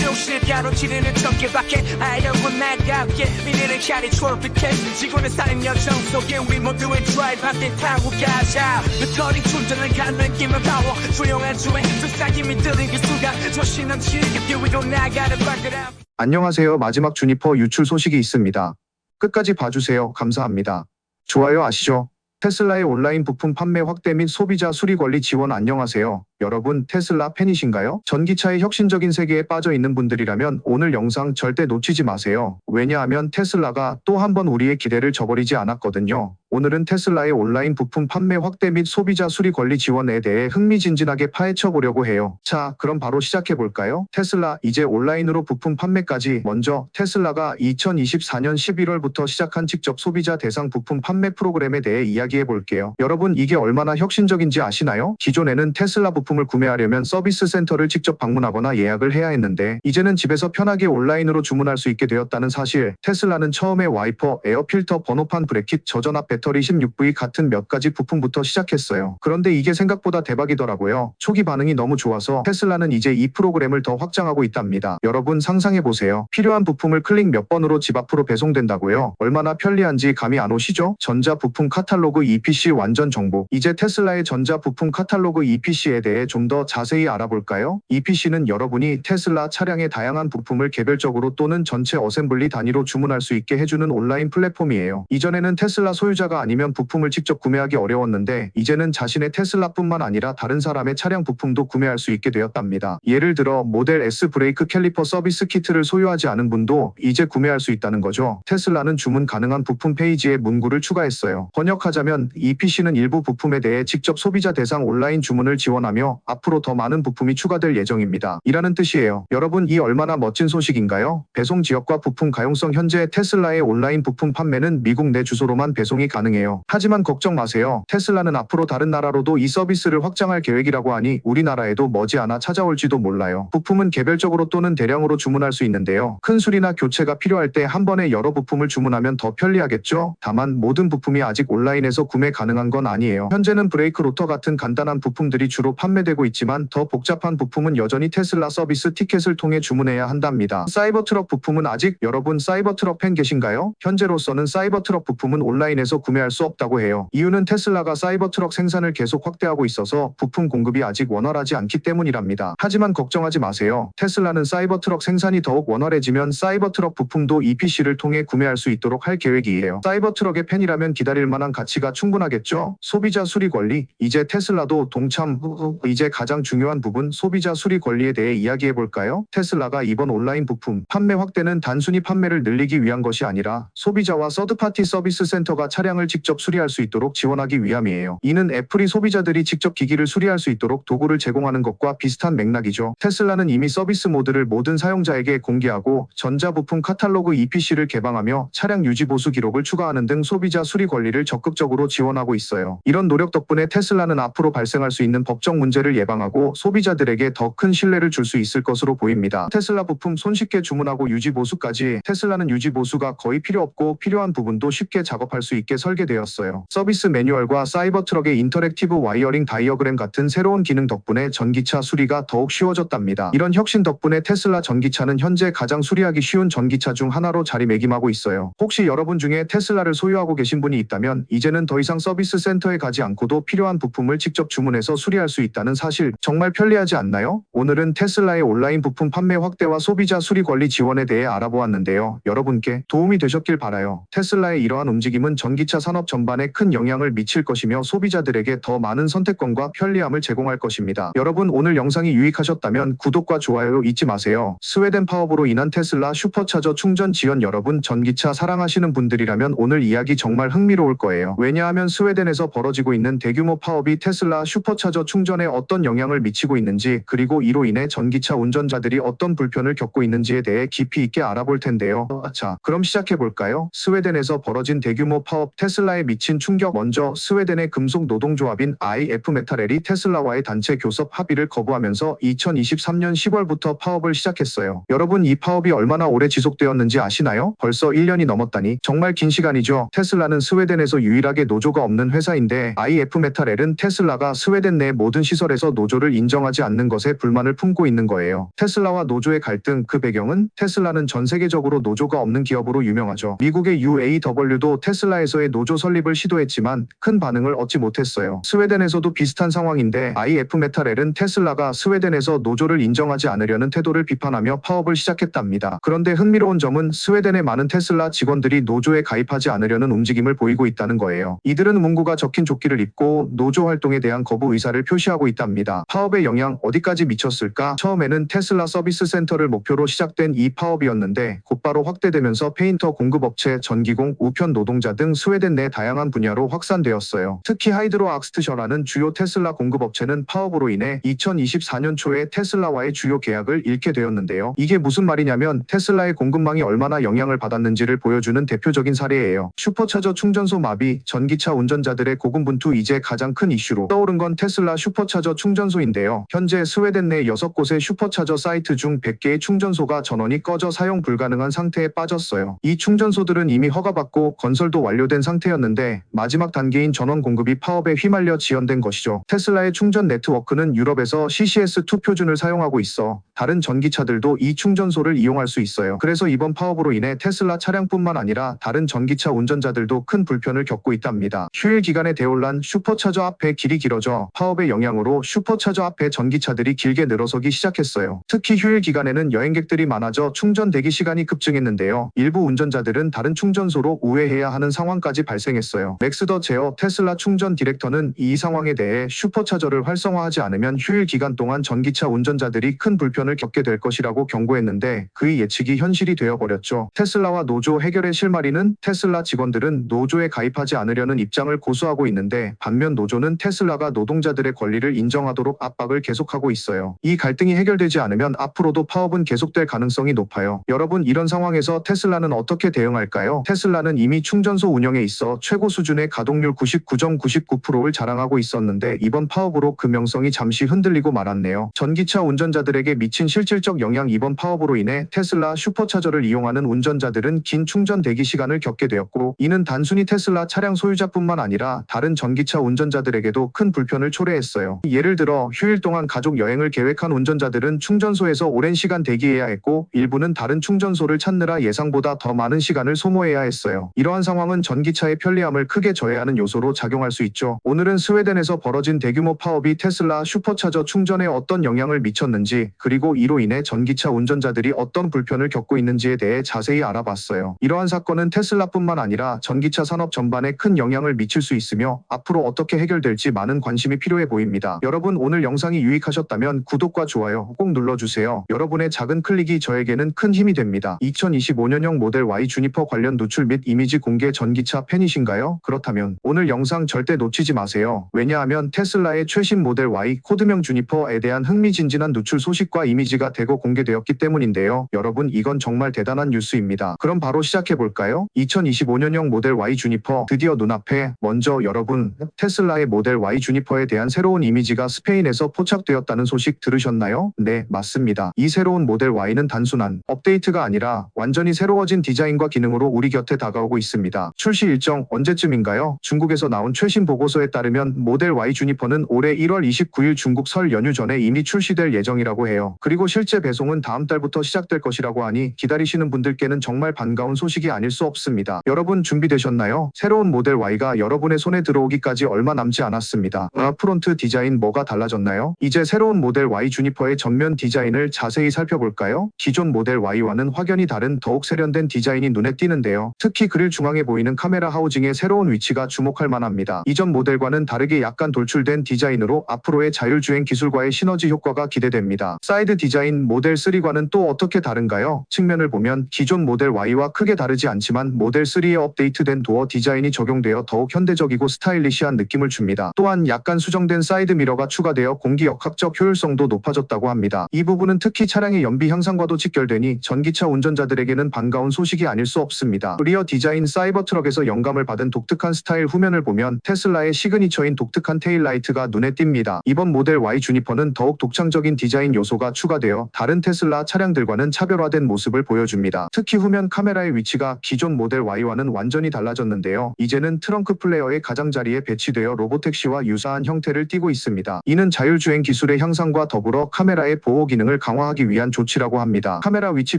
욕실 가로지르는 전개밖에 아이러고 날과 함께 미래를 향해 트로피켓 지구는 쌓인 여정 속에 우리 모두의 드라이브 함께 타고 가자 배터리 충전을 가는 힘을 파워 조용한 주에 속삭임이 들린 그 순간 조신한 지갑 위로 나가는 발그람. 안녕하세요. 마지막 주니퍼 유출 소식이 있습니다. 끝까지 봐주세요. 감사합니다. 좋아요 아시죠? 테슬라의 온라인 부품 판매 확대 및 소비자 수리 권리 지원. 안녕하세요. 여러분 테슬라 팬이신가요? 전기차의 혁신적인 세계에 빠져 있는 분들이라면 오늘 영상 절대 놓치지 마세요. 왜냐하면 테슬라가 또 한 번 우리의 기대를 저버리지 않았거든요. 오늘은 테슬라의 온라인 부품 판매 확대 및 소비자 수리 권리 지원에 대해 흥미진진하게 파헤쳐 보려고 해요. 자, 그럼 바로 시작해 볼까요? 테슬라 이제 온라인으로 부품 판매까지. 먼저 테슬라가 2024년 11월부터 시작한 직접 소비자 대상 부품 판매 프로그램에 대해 이야기해 볼게요. 여러분 이게 얼마나 혁신적인지 아시나요? 기존에는 테슬라 부품을 구매하려면 서비스 센터를 직접 방문하거나 예약을 해야 했는데 이제는 집에서 편하게 온라인으로 주문할 수 있게 되었다는 사실. 테슬라는 처음에 와이퍼, 에어필터, 번호판, 브레킷, 저전압 배터리 16V 같은 몇 가지 부품부터 시작했어요. 그런데 이게 생각보다 대박이더라고요. 초기 반응이 너무 좋아서 테슬라는 이제 이 프로그램을 더 확장하고 있답니다. 여러분 상상해보세요. 필요한 부품을 클릭 몇 번으로 집 앞으로 배송된다고요? 얼마나 편리한지 감이 안 오시죠? 전자 부품 카탈로그 EPC 완전 정보. 이제 테슬라의 전자 부품 카탈로그 EPC에 대해 좀 더 자세히 알아볼까요? EPC는 여러분이 테슬라 차량의 다양한 부품을 개별적으로 또는 전체 어셈블리 단위로 주문할 수 있게 해주는 온라인 플랫폼이에요. 이전에는 테슬라 소유자가 아니면 부품을 직접 구매하기 어려웠는데 이제는 자신의 테슬라뿐만 아니라 다른 사람의 차량 부품도 구매할 수 있게 되었답니다. 예를 들어 모델 S 브레이크 캘리퍼 서비스 키트를 소유하지 않은 분도 이제 구매할 수 있다는 거죠. 테슬라는 주문 가능한 부품 페이지에 문구를 추가했어요. 번역하자면 EPC는 일부 부품에 대해 직접 소비자 대상 온라인 주문을 지원하며 앞으로 더 많은 부품이 추가될 예정입니다. 이라는 뜻이에요. 여러분 이 얼마나 멋진 소식인가요? 배송 지역과 부품 가용성. 현재 테슬라의 온라인 부품 판매는 미국 내 주소로만 배송이 가능해요. 하지만 걱정 마세요. 테슬라는 앞으로 다른 나라로도 이 서비스를 확장할 계획이라고 하니 우리나라에도 머지않아 찾아올지도 몰라요. 부품은 개별적으로 또는 대량으로 주문할 수 있는데요. 큰 수리나 교체가 필요할 때 한 번에 여러 부품을 주문하면 더 편리하겠죠? 다만 모든 부품이 아직 온라인에서 구매 가능한 건 아니에요. 현재는 브레이크 로터 같은 간단한 부품들이 주로 판매되고 있지만 더 복잡한 부품은 여전히 테슬라 서비스 티켓을 통해 주문해야 한답니다. 사이버트럭 부품은 아직. 여러분 사이버트럭 팬 계신가요? 현재로서는 사이버트럭 부품은 온라인에서 구매할 수 없다고 해요. 이유는 테슬라가 사이버트럭 생산을 계속 확대하고 있어서 부품 공급이 아직 원활하지 않기 때문이랍니다. 하지만 걱정하지 마세요. 테슬라는 사이버트럭 생산이 더욱 원활해지면 사이버트럭 부품도 EPC를 통해 구매할 수 있도록 할 계획이에요. 사이버트럭의 팬이라면 기다릴 만한 가치가 충분하겠죠? 소비자 수리 권리. 이제 테슬라도 동참. 이제 가장 중요한 부분 소비자 수리 권리에 대해 이야기해 볼까요? 테슬라가 이번 온라인 부품 판매 확대는 단순히 판매를 늘리기 위한 것이 아니라 소비자와 서드파티 서비스 센터가 차량을 직접 수리할 수 있도록 지원하기 위함이에요. 이는 애플이 소비자들이 직접 기기를 수리할 수 있도록 도구를 제공하는 것과 비슷한 맥락이죠. 테슬라는 이미 서비스 모드를 모든 사용자에게 공개하고 전자부품 카탈로그 EPC를 개방하며 차량 유지 보수 기록을 추가하는 등 소비자 수리 권리를 적극적으로 지원하고 있어요. 이런 노력 덕분에 테슬라는 앞으로 발생할 수 있는 법적 문제를 예방하고 소비자들에게 더 큰 신뢰를 줄 수 있을 것으로 보입니다. 테슬라 부품 손쉽게 주문하고 유지 보수까지. 테슬라는 유지 보수가 거의 필요 없고 필요한 부분도 쉽게 작업할 수 있게 설계되었어요. 서비스 매뉴얼과 사이버트럭의 인터랙티브 와이어링 다이어그램 같은 새로운 기능 덕분에 전기차 수리가 더욱 쉬워졌답니다. 이런 혁신 덕분에 테슬라 전기차는 현재 가장 수리하기 쉬운 전기차 중 하나로 자리매김하고 있어요. 혹시 여러분 중에 테슬라를 소유하고 계신 분이 있다면 이제는 더 이상 서비스 센터에 가지 않고도 필요한 부품을 직접 주문해서 수리할 수 있다는 사실. 정말 편리하지 않나요? 오늘은 테슬라의 온라인 부품 판매 확대와 소비자 수리 권리 지원에 대해 알아보았는데요. 여러분께 도움이 되셨길 바라요. 테슬라의 이러한 움직임은 전기차 산업 전반에 큰 영향을 미칠 것이며 소비자들에게 더 많은 선택권과 편리함을 제공할 것입니다. 여러분 오늘 영상이 유익하셨다면 구독과 좋아요 잊지 마세요. 스웨덴 파업으로 인한 테슬라 슈퍼차저 충전 지연. 여러분 전기차 사랑하시는 분들이라면 오늘 이야기 정말 흥미로울 거예요. 왜냐하면 스웨덴에서 벌어지고 있는 대규모 파업이 테슬라 슈퍼차저 충전에 어떤 영향을 미치고 있는지 그리고 이로 인해 전기차 운전자들이 어떤 불편을 겪고 있는지에 대해 깊이 있게 알아볼 텐데요. 자, 그럼 시작해 볼까요? 스웨덴에서 벌어진 대규모 파업. 테슬라에 미친 충격. 먼저 스웨덴의 금속 노동조합인 IF 메탈엘이 테슬라와의 단체 교섭 합의를 거부하면서 2023년 10월부터 파업을 시작했어요. 여러분, 이 파업이 얼마나 오래 지속되었는지 아시나요? 벌써 1년이 넘었다니 정말 긴 시간이죠. 테슬라는 스웨덴에서 유일하게 노조가 없는 회사인데 IF 메탈엘은 테슬라가 스웨덴 내 모든 시설에서 노조를 인정하지 않는 것에 불만을 품고 있는 거예요. 테슬라와 노조의 갈등, 그 배경은 테슬라는 전 세계적으로 노조가 없는 기업으로 유명하죠. 미국의 UAW도 테슬라에서의 노조 설립을 시도했지만 큰 반응을 얻지 못했어요. 스웨덴에서도 비슷한 상황인데 IF 메탈엘은 테슬라가 스웨덴에서 노조를 인정하지 않으려는 태도를 비판하며 파업을 시작했답니다. 그런데 흥미로운 점은 스웨덴의 많은 테슬라 직원들이 노조에 가입하지 않으려는 움직임을 보이고 있다는 거예요. 이들은 문구가 적힌 조끼를 입고 노조 활동에 대한 거부 의사를 표시하고 있답니다. 파업의 영향 어디까지 미쳤을까? 처음에는 테슬라 서비스 센터를 목표로 시작된 이 파업이었는데 곧바로 확대되면서 페인터 공급업체, 전기공, 우편 노동자 등 스웨덴 내 다양한 분야로 확산되었어요. 특히 하이드로 악스트셔라는 주요 테슬라 공급업체는 파업으로 인해 2024년 초에 테슬라와의 주요 계약을 잃게 되었는데요. 이게 무슨 말이냐면 테슬라의 공급망이 얼마나 영향을 받았는지를 보여주는 대표적인 사례예요. 슈퍼차저 충전소 마비, 전기차 운전자들의 고군분투. 이제 가장 큰 이슈로 떠오른 건 테슬라 슈퍼차저 충전소인데요. 현재 스웨덴 내 6곳의 슈퍼차저 사이트 중 100개의 충전소가 전원이 꺼져 사용 불가능한 상태에 빠졌어요. 이 충전소들은 이미 허가받고 건설도 완료된 상태였는데 마지막 단계인 전원 공급이 파업에 휘말려 지연된 것이죠. 테슬라의 충전 네트워크는 유럽에서 CCS2 표준을 사용하고 있어 다른 전기차들도 이 충전소를 이용할 수 있어요. 그래서 이번 파업으로 인해 테슬라 차량뿐만 아니라 다른 전기차 운전자들도 큰 불편을 겪고 있답니다. 휴일 기간에 대혼란, 슈퍼차저 앞에 길이 길어져 파업의 영향으로 슈퍼차저 앞에 전기차들이 길게 늘어서기 시작했어요. 특히 휴일 기간에는 여행객들이 많아져 충전 대기 시간이 급증했는데요. 일부 운전자들은 다른 충전소로 우회해야 하는 상황까지 발생했어요. 맥스 더 제어 테슬라 충전 디렉터는 이 상황에 대해 슈퍼차저를 활성화하지 않으면 휴일 기간 동안 전기차 운전자들이 큰 불편을 겪게 될 것이라고 경고했는데 그의 예측이 현실이 되어버렸죠. 테슬라와 노조 해결의 실마리는 테슬라 직원들은 노조에 가입하지 않으려는 입장을 고수하고 있는데 반면 노조는 테슬라가 노동자들의 권리를 인정하도록 압박을 계속하고 있어요. 이 갈등이 해결되지 않으면 앞으로도 파업은 계속될 가능성이 높아요. 여러분, 이런 상황에서 테슬라는 어떻게 대응할까요? 테슬라는 이미 충전소 운영에 있어 최고 수준의 가동률 99.99%를 자랑하고 있었는데 이번 파업으로 그 명성이 잠시 흔들리고 말았네요. 전기차 운전자들에게 미친 실질적 영향. 이번 파업으로 인해 테슬라 슈퍼차저를 이용하는 운전자들은 긴 충전 대기 시간을 겪게 되었고 이는 단순히 테슬라 차량 소유자뿐만 아니라 다른 전기차 운전자들에게도 큰 불편을 초래했어요. 예를 들어 휴일 동안 가족 여행을 계획한 운전자들은 충전소에서 오랜 시간 대기해야 했고 일부는 다른 충전소를 찾느라 예상보다 더 많은 시간을 소모해야 했어요. 이러한 상황은 전기차의 편리함을 크게 저해하는 요소로 작용할 수 있죠. 오늘은 스웨덴에서 벌어진 대규모 파업이 테슬라 슈퍼차저 충전에 어떤 영향을 미쳤는지 그리고 이로 인해 전기차 운전자들이 어떤 불편을 겪고 있는지에 대해 자세히 알아봤어요. 이러한 사건은 테슬라뿐만 아니라 전기차 산업 전반에 큰 영향을 미칠 수 있으며 앞으로 어떻게 해결될지 많은 관심이 필요해 보입니다. 여러분, 오늘 영상이 유익하셨다면 구독과 좋아요 꼭 눌러주세요. 여러분의 작은 클릭이 저에게는 큰 힘이 됩니다. 2025년형 모델 Y 주니퍼 관련 누출 및 이미지 공개 전기차 팬이신가요? 그렇다면 오늘 영상 절대 놓치지 마세요. 왜냐하면 테슬라의 최신 모델 Y 코드명 주니퍼에 대한 흥미진진한 누출 소식과 이미지가 대거 공개되었기 때문인데요. 여러분, 이건 정말 대단한 뉴스입니다. 그럼 바로 시작해볼까요? 2025년형 모델 Y 주니퍼 드디어 눈앞에. 먼저 여러분, 테슬라의 모델 Y 주니퍼에 대한 새로운 이미지가 스페인에서 포착되었다는 소식 들으셨나요? 네, 맞습니다. 이 새로운 모델 Y는 단순한 업데이트가 아니라 완전히 새로워진 디자인과 기능으로 우리 곁에 다가오고 있습니다. 출시 일정 언제쯤인가요? 중국에서 나온 최신 보고서에 따르면 모델 Y 주니퍼는 올해 1월 29일 중국 설 연휴 전에 이미 출시될 예정이라고 해요. 그리고 실제 배송은 다음 달부터 시작될 것이라고 하니 기다리시는 분들께는 정말 반가운 소식이 아닐 수 없습니다. 여러분, 준비되셨나요? 새로운 모델 Y가 여러분의 손에 들어오기까지 얼마 남지 않았습니다. 프론트 디자인 뭐가 달라졌나요? 이제 새로운 모델 Y 주니퍼의 전면 디자인을 자세히 살펴볼까요? 기존 모델 Y와는 확연히 다른 더욱 세련된 디자인이 눈에 띄는데요. 특히 그릴 중앙에 보이는 카메라 하우징의 새로운 위치가 주목할 만합니다. 이전 모델과는 다르게 약간 돌출된 디자인으로 앞으로의 자율주행 기술과의 시너지 효과가 기대됩니다. 사이드 디자인 모델 3과는 또 어떻게 다른가요? 측면을 보면 기존 모델 Y와 크게 다르지 않지만 모델 3에 업데이트된 도어 디자인이 적용되어 더욱 현대적이고 스타일리시한 느낌을 줍니다. 또한 약간 수정된 사이드 미러가 추가되어 공기역학적 효율성도 높아졌다고 합니다. 이 부분은 특히 차량의 연비 향상과도 직결되니 전기차 운전자들에게는 반가운 소식이 아닐 수 없습니다. 리어 디자인 사이버트럭에서 영감을 받은 독특한 스타일 후면을 보면 테슬라의 시그니처인 독특한 테일라이트가 눈에 띕니다. 이번 모델 Y 주니퍼는 더욱 독창적인 디자인 요소가 추가되어 다른 테슬라 차량들과는 차별화된 모습을 보여줍니다. 특히 후면 카메라의 위치가 기존 모델 Y와는 완전히 달라졌는데요. 이제는 트렁크 플레어의 가장자리에 배치되어 로보택시와 유사한 형태를 띠고 있습니다. 이는 자율주행 기술의 향상과 더불어 카메라의 보호 기능을 강화하기 위한 조치라고 합니다. 카메라 위치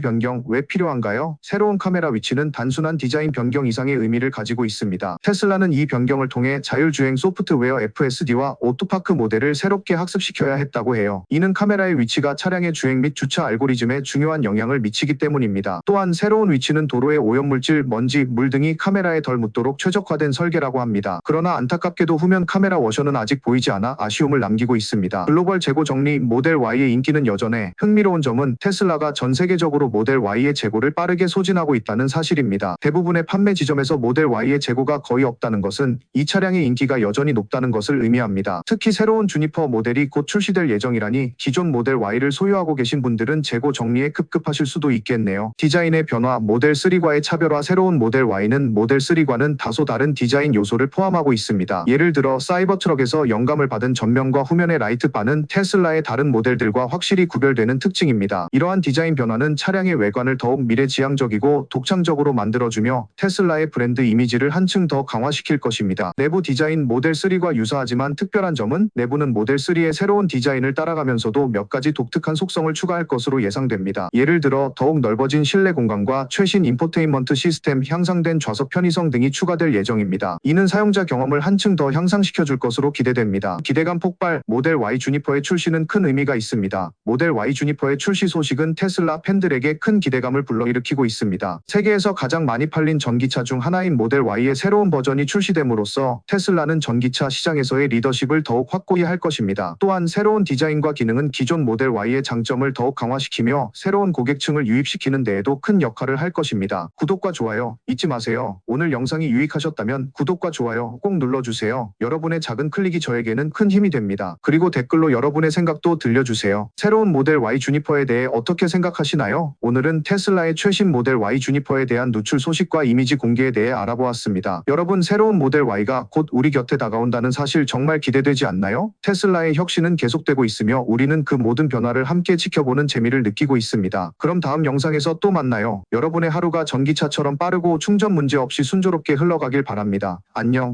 변경 왜 필요한가요? 새로운 카메라 위치는 단순한 디자인 변경 이상의 의미를 가지고 있습니다. 테슬라는 이 변경을 통해 자율주행 소프트웨어 FSD와 오토파크 모델을 새롭게 학습시켜야 했다고 해요. 이는 카메라의 위치가 차량의 주행 및 주차 알고리즘에 중요한 영향을 미치기 때문입니다. 또한 새로운 위치는 도로의 오염물질, 먼지, 물 등이 카메라에 덜 묻도록 최적화된 설계라고 합니다. 그러나 안타깝게도 후면 카메라 워셔는 아직 보이지 않아 아쉬움을 남기고 있습니다. 글로벌 재고 정리 모델 Y의 인기는 여전해 흥미로운 점은 테슬라가 전 세계적으로 모델 Y의 재고를 빠르게 소진하고 있다는 사실입니다. 대부분의 판매 지점에서 모델 Y의 재고가 거의 없다는 것은 이 차량의 인기가 여전히 높다는 것을 의미합니다. 특히 새로운 주니퍼 모델이 곧 출시될 예정이라니 기존 모델 Y를 소유하고 계신 분들은 재고 정리에 급급하실 수도 있겠네요. 디자인의 변화 모델 3과의 차별화 새로운 모델 Y는 모델 3과는 다소 다른 디자인 요소를 포함하고 있습니다. 예를 들어 사이버트럭에서 영감을 받은 전면과 후면의 라이트바는 테슬라의 다른 모델들과 확실히 구별되는 특징입니다. 이러한 디자인 변화는 차량의 외관을 더욱 미래지향적이고 독창적으로 만들어주며 테슬라의 브랜드 이미지를 한층 더 강화시킬 것입니다. 내부 디자인 모델 3과 유사하지만 특별한 점은 내부는 모델 3의 새로운 디자인을 따라가면서도 몇 가지 독특한 속성을 추가할 것으로 예상됩니다. 예를 들어 더욱 넓어진 실내 공간과 최신 인포테인먼트 시스템, 향상된 좌석 편의성 등이 추가될 예정입니다. 이는 사용자 경험을 한층 더 향상시켜줄 것으로 기대됩니다. 기대감 폭발 모델 Y 주니퍼의 출시는 큰 의미가 있습니다. 모델 Y 주니퍼의 출시 소식은 테슬라 팬들에게 큰 기대감을 불러일으키고 있습니다. 세계에서 가장 많이 팔린 전기차 중 하나인 모델 Y의 새로운 버전이 출시됨으로써 테슬라는 전기차 시장에서의 리더십을 더욱 확고히 할 것입니다. 또한 새로운 디자인과 기능은 기존 모델 Y의 장점을 더욱 강화시키며 새로운 고객층을 유입시키는 데에도 큰 역할을 할 것입니다. 구독과 좋아요 잊지 마세요. 오늘 영상이 유익하셨다면 구독과 좋아요 꼭 눌러주세요. 여러분의 작은 클릭이 저에게는 큰 힘이 됩니다. 그리고 댓글로 여러분의 생각도 들려주세요. 새로운 모델 Y 주니퍼에 대해 어떻게 생각하시나요? 오늘은 테슬라의 최신 모델 Y 주니퍼에 대한 누출 소식과 이미지 공개에 대해 알아보았습니다. 여러분 새로운 모델 Y가 곧 우리 곁에 다가온다는 사실 정말 기대되지 않나요? 테슬라의 혁신은 계속되고 있으며 우리는 그 모든 변화를 함께 지켜보는 재미를 느끼고 있습니다. 그럼 다음 영상에서 또 만나요. 여러분의 하루가 전기차처럼 빠르고 충전 문제 없이 순조롭게 흘러가길 바랍니다. 안녕.